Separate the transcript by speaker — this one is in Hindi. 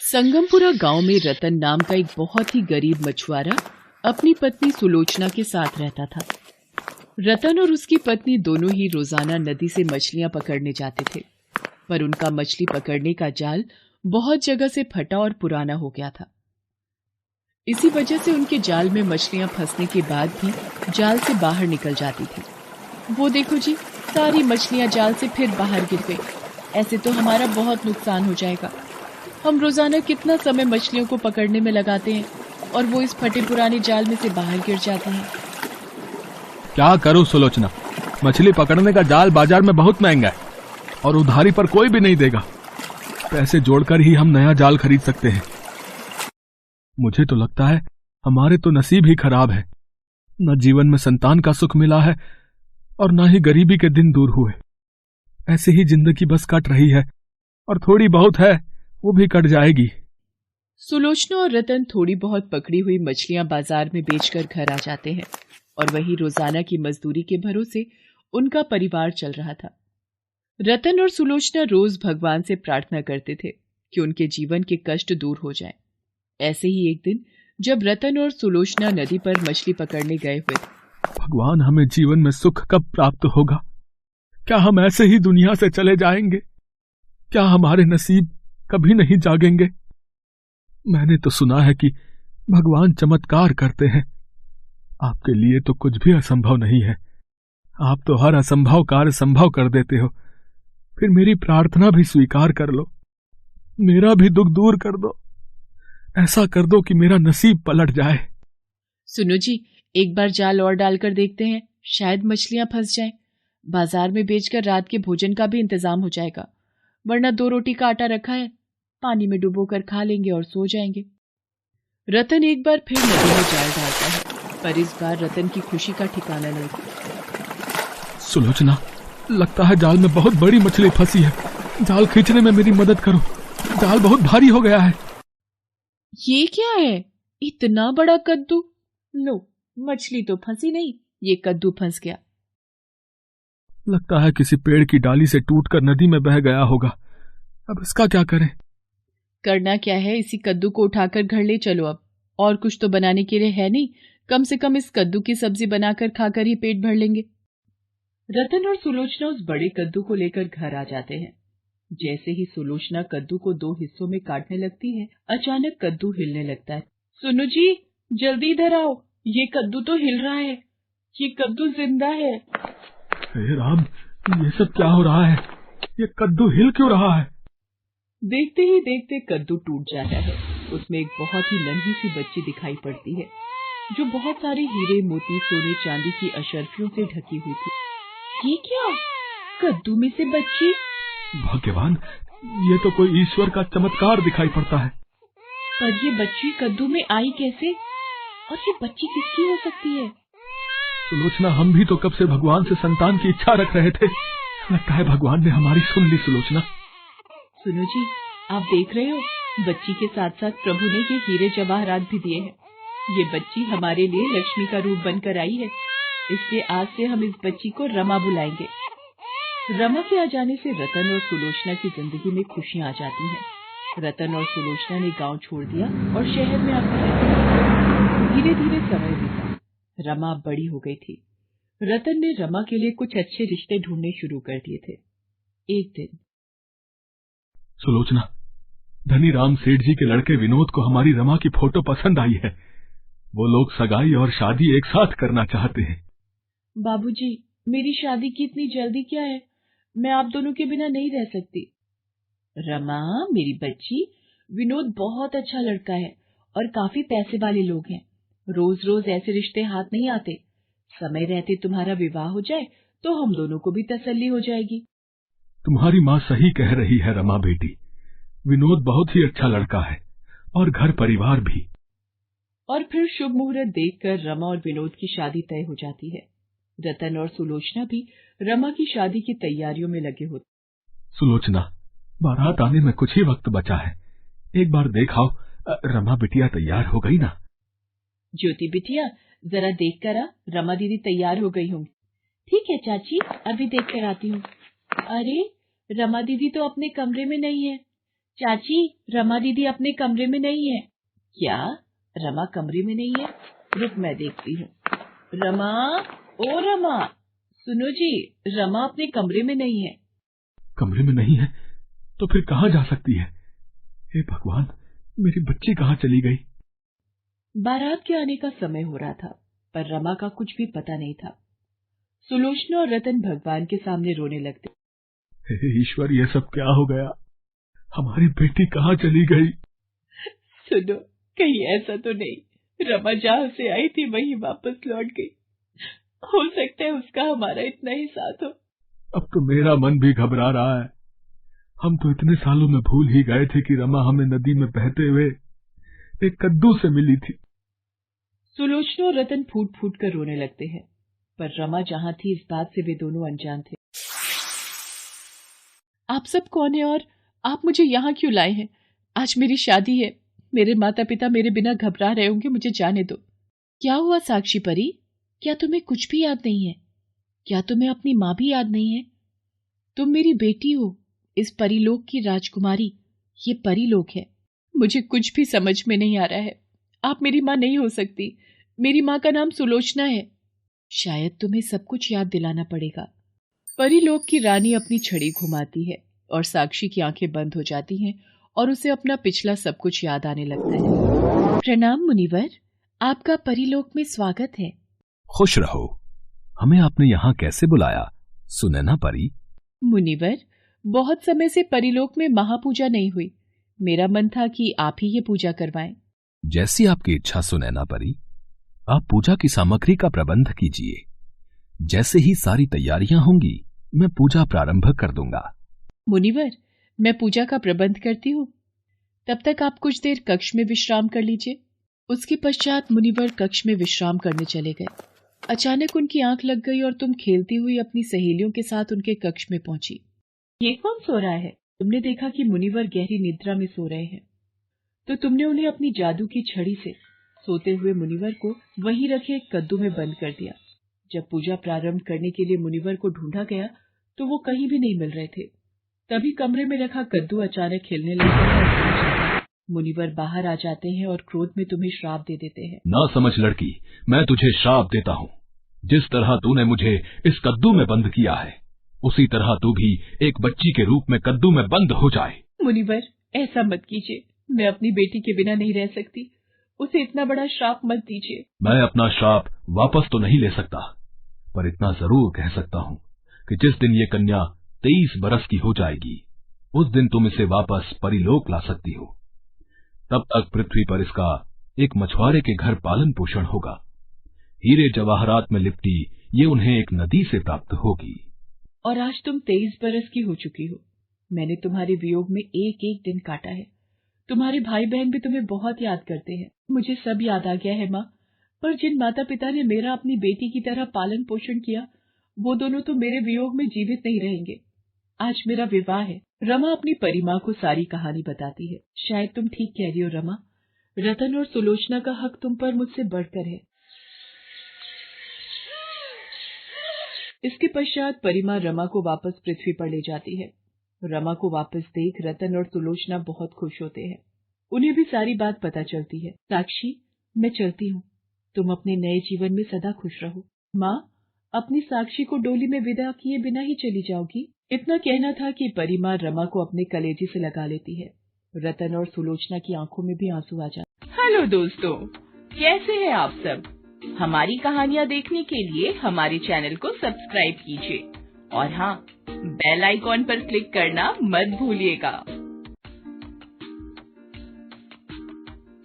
Speaker 1: संगमपुरा गांव में रतन नाम का एक बहुत ही गरीब मछुआरा अपनी पत्नी सुलोचना के साथ रहता था। रतन और उसकी पत्नी दोनों ही रोजाना नदी से मछलियां पकड़ने जाते थे, पर उनका मछली पकड़ने का जाल बहुत जगह से फटा और पुराना हो गया था। इसी वजह से उनके जाल में मछलियां फंसने के बाद भी जाल से बाहर निकल जाती थी। वो देखो जी, सारी मछलियां जाल से फिर बाहर गिर गई। ऐसे तो हमारा बहुत नुकसान हो जाएगा। हम रोजाना कितना समय मछलियों को पकड़ने में लगाते हैं और वो इस फटे पुराने जाल में से बाहर गिर जाते हैं।
Speaker 2: क्या करूं सुलोचना, मछली पकड़ने का जाल बाजार में बहुत महंगा है और उधारी पर कोई भी नहीं देगा। पैसे जोड़कर ही हम नया जाल खरीद सकते हैं। मुझे तो लगता है हमारे तो नसीब ही खराब है। न जीवन में संतान का सुख मिला है और न ही गरीबी के दिन दूर हुए। ऐसे ही जिंदगी बस कट रही है और थोड़ी बहुत है वो भी कट जाएगी।
Speaker 1: सुलोचना और रतन थोड़ी बहुत पकड़ी हुई मछलियां बाजार में बेचकर घर आ जाते हैं और वही रोजाना की मजदूरी के भरोसे उनका परिवार चल रहा था। रतन और सुलोचना रोज भगवान से प्रार्थना करते थे कि उनके जीवन के कष्ट दूर हो जाएं। ऐसे ही एक दिन जब रतन और सुलोचना नदी पर मछली पकड़ने गए हुए थे।
Speaker 2: भगवान, हमें जीवन में सुख कब प्राप्त होगा? क्या हम ऐसे ही दुनिया से चले जाएंगे? क्या हमारे नसीब कभी नहीं जागेंगे? मैंने तो सुना है कि भगवान चमत्कार करते हैं। आपके लिए तो कुछ भी असंभव नहीं है। आप तो हर असंभव कार्य संभव कर देते हो। फिर मेरी प्रार्थना भी स्वीकार कर लो, मेरा भी दुख दूर कर दो। ऐसा कर दो कि मेरा नसीब पलट जाए।
Speaker 1: सुनो जी, एक बार जाल और डालकर देखते हैं, शायद मछलियां फंस जाएं। बाजार में बेचकर रात के भोजन का भी इंतजाम हो जाएगा, वरना 2 रोटी का आटा रखा है, पानी में डुबोकर खा लेंगे और सो जाएंगे। रतन एक बार फिर नदी में जाल डालता है, पर इस बार रतन की खुशी का ठिकाना नहीं था।
Speaker 2: सुलोचना, लगता है जाल में बहुत बड़ी मछली फंसी है। जाल खींचने में मेरी मदद करो, जाल बहुत भारी हो गया है।
Speaker 1: ये क्या है? इतना बड़ा कद्दू? लो, मछली तो फंसी नहीं, ये कद्दू फंस गया।
Speaker 2: लगता है किसी पेड़ की डाली से टूटकर नदी में बह गया होगा। अब इसका क्या करें?
Speaker 1: करना क्या है, इसी कद्दू को उठाकर घर ले चलो। अब और कुछ तो बनाने के लिए है नहीं, कम से कम इस कद्दू की सब्जी बनाकर खाकर ही पेट भर लेंगे। रतन और सुलोचना उस बड़े कद्दू को लेकर घर आ जाते हैं। जैसे ही सुलोचना कद्दू को 2 हिस्सों में काटने लगती है, अचानक कद्दू हिलने लगता है। सुनो जी, जल्दी इधर आओ, ये कद्दू तो हिल रहा है, ये कद्दू जिंदा है।
Speaker 2: हे राम, ये सब क्या हो रहा है? ये कद्दू हिल क्यों रहा है?
Speaker 1: देखते ही देखते कद्दू टूट जाता है। उसमें एक बहुत ही नन्ही सी बच्ची दिखाई पड़ती है, जो बहुत सारे हीरे मोती सोने चांदी की अशर्फियों से ढकी हुई थी। ये क्या? कद्दू में से बच्ची?
Speaker 2: भगवान, ये तो कोई ईश्वर का चमत्कार दिखाई पड़ता है।
Speaker 1: पर ये बच्ची कद्दू में आई कैसे? और ये बच्ची किसकी हो सकती है?
Speaker 2: सुलोचना, हम भी तो कब से भगवान से संतान की इच्छा रख रहे थे। लगता है भगवान ने हमारी सुन ली। सुलोचना,
Speaker 1: सुनो जी, आप देख रहे हो, बच्ची के साथ साथ प्रभु ने ये हीरे जवाहरात भी दिए हैं। ये बच्ची हमारे लिए लक्ष्मी का रूप बनकर आई है, इसलिए आज से हम इस बच्ची को रमा बुलाएंगे। रमा के आ जाने से रतन और सुलोचना की जिंदगी में खुशियां आ जाती हैं। रतन और सुलोचना ने गांव छोड़ दिया और शहर में आकर रहने। धीरे धीरे समय बीता, रमा बड़ी हो गई थी। रतन ने रमा के लिए कुछ अच्छे रिश्ते ढूंढने शुरू कर दिए थे। एक दिन,
Speaker 2: सुलोचना, धनी राम सेठ जी के लड़के विनोद को हमारी रमा की फोटो पसंद आई है। वो लोग सगाई और शादी एक साथ करना चाहते हैं।
Speaker 1: बाबूजी, मेरी शादी की इतनी जल्दी क्या है? मैं आप दोनों के बिना नहीं रह सकती। रमा, मेरी बच्ची, विनोद बहुत अच्छा लड़का है और काफी पैसे वाले लोग हैं। रोज रोज ऐसे रिश्ते हाथ नहीं आते। समय रहते तुम्हारा विवाह हो जाए तो हम दोनों को भी तसल्ली हो जाएगी।
Speaker 2: तुम्हारी माँ सही कह रही है रमा बेटी। विनोद बहुत ही अच्छा लड़का है और घर परिवार भी।
Speaker 1: और फिर शुभ मुहूर्त देखकर रमा और विनोद की शादी तय हो जाती है। रतन और सुलोचना भी रमा की शादी की तैयारियों में लगे होते।
Speaker 2: सुलोचना, बारात आने में कुछ ही वक्त बचा है। एक बार देखाओ, रमा बिटिया तैयार हो गई ना?
Speaker 1: ज्योति बिटिया, जरा देख कर आ, रमा दीदी तैयार हो गई होंगी। ठीक है चाची, अभी देख कर आती हूँ। अरे, रमा दीदी तो अपने कमरे में नहीं है। चाची, रमा दीदी अपने कमरे में नहीं है। क्या? रमा कमरे में नहीं है? रुक मैं देखती हूँ। रमा, ओ रमा, सुनो जी, रमा अपने कमरे में नहीं है।
Speaker 2: कमरे में नहीं है तो फिर कहाँ जा सकती है? हे भगवान, मेरी बच्ची कहाँ चली गई?
Speaker 1: बारात के आने का समय हो रहा था, पर रमा का कुछ भी पता नहीं था। सुलोचना और रतन भगवान के सामने रोने लगते।
Speaker 2: हे ईश्वर, ये सब क्या हो गया? हमारी बेटी कहाँ चली गई?
Speaker 1: सुनो, कहीं ऐसा तो नहीं रमा जहाँ से आई थी वहीं वापस लौट गई? हो सकता है उसका हमारा इतना ही साथ हो।
Speaker 2: अब तो मेरा मन भी घबरा रहा है। हम तो इतने सालों में भूल ही गए थे कि रमा हमें नदी में बहते हुए एक कद्दू से मिली थी।
Speaker 1: सुलोचना और रतन फूट फूट कर रोने लगते हैं, पर रमा जहाँ थी इस बात से वे दोनों अनजान थे। आप सब कौन है और आप मुझे यहाँ क्यों लाए हैं? आज मेरी शादी है। मेरे माता पिता मेरे बिना घबरा रहे होंगे, मुझे जाने दो। क्या हुआ साक्षी परी? क्या तुम्हें कुछ भी याद नहीं है? क्या तुम्हें अपनी माँ भी याद नहीं है? तुम मेरी बेटी हो, इस परीलोक की राजकुमारी। ये परीलोक है। मुझे कुछ भी समझ में नहीं आ रहा है। आप मेरी माँ नहीं हो सकती। मेरी माँ का नाम सुलोचना है। शायद तुम्हें सब कुछ याद दिलाना पड़ेगा। परीलोक की रानी अपनी छड़ी घुमाती है और साक्षी की आंखें बंद हो जाती हैं और उसे अपना पिछला सब कुछ याद आने लगता है। प्रणाम मुनिवर, आपका परीलोक में स्वागत है।
Speaker 3: खुश रहो। हमें आपने यहाँ कैसे बुलाया, सुनैना परी?
Speaker 1: मुनिवर, बहुत समय से परीलोक में महापूजा नहीं हुई। मेरा मन था कि आप ही ये पूजा करवाएं।
Speaker 3: जैसी आपकी इच्छा सुनैना परी। आप पूजा की सामग्री का प्रबंध कीजिए। जैसे ही सारी तैयारियां होंगी मैं पूजा प्रारंभ कर दूंगा।
Speaker 1: मुनिवर, मैं पूजा का प्रबंध करती हूँ। तब तक आप कुछ देर कक्ष में विश्राम कर लीजिए। उसके पश्चात मुनिवर कक्ष में विश्राम करने चले गए। अचानक उनकी आंख लग गई और तुम खेलती हुई अपनी सहेलियों के साथ उनके कक्ष में पहुंची। ये कौन सो रहा है? तुमने देखा कि मुनिवर गहरी निद्रा में सो रहे हैं, तो तुमने उन्हें अपनी जादू की छड़ी से सोते हुए मुनिवर को वहीं रखे एक कद्दू में बंद कर दिया। जब पूजा प्रारंभ करने के लिए मुनिवर को ढूंढा गया तो वो कहीं भी नहीं मिल रहे थे। तभी कमरे में रखा कद्दू अचानक हिलने लगता है। मुनिवर बाहर आ जाते हैं और क्रोध में तुम्हें श्राप दे देते हैं।
Speaker 3: ना समझ लड़की, मैं तुझे श्राप देता हूँ। जिस तरह तूने मुझे इस कद्दू में बंद किया है, उसी तरह तू भी एक बच्ची के रूप में कद्दू में बंद हो जाए।
Speaker 1: मुनिवर, ऐसा मत कीजिए। मैं अपनी बेटी के बिना नहीं रह सकती। उसे इतना बड़ा श्राप मत दीजिए।
Speaker 3: मैं अपना श्राप वापस तो नहीं ले सकता, पर इतना जरूर कह सकता हूँ कि जिस दिन ये कन्या 23 बरस की हो जाएगी, उस दिन तुम इसे वापस परीलोक ला सकती हो। तब तक पृथ्वी पर इसका एक मछुआरे के घर पालन पोषण होगा। हीरे जवाहरात में लिपटी ये उन्हें एक नदी से प्राप्त होगी।
Speaker 1: और आज तुम 23 बरस की हो चुकी हो। मैंने तुम्हारे वियोग में एक एक दिन काटा है। तुम्हारे भाई बहन भी तुम्हें बहुत याद करते हैं। मुझे सब याद आ गया है माँ, पर जिन माता पिता ने मेरा अपनी बेटी की तरह पालन पोषण किया, वो दोनों तो मेरे वियोग में जीवित नहीं रहेंगे। आज मेरा विवाह है। रमा अपनी परिमां को सारी कहानी बताती है। शायद तुम ठीक कह रही हो रमा। रतन और सुलोचना का हक तुम पर मुझसे बढ़कर है। इसके पश्चात परिमा रमा को वापस पृथ्वी पर ले जाती है। रमा को वापस देख रतन और सुलोचना बहुत खुश होते हैं। उन्हें भी सारी बात पता चलती है। साक्षी, मैं चलती हूँ। तुम अपने नए जीवन में सदा खुश रहो। माँ, अपनी साक्षी को डोली में विदा किए बिना ही चली जाओगी? इतना कहना था कि परिमा रमा को अपने कलेजे से लगा लेती है। रतन और सुलोचना की आंखों में भी आंसू आ जाते। हेलो दोस्तों, कैसे हैं आप सब? हमारी कहानियाँ देखने के लिए हमारे चैनल को सब्सक्राइब कीजिए और हाँ, बेल आइकॉन पर क्लिक करना मत भूलिएगा।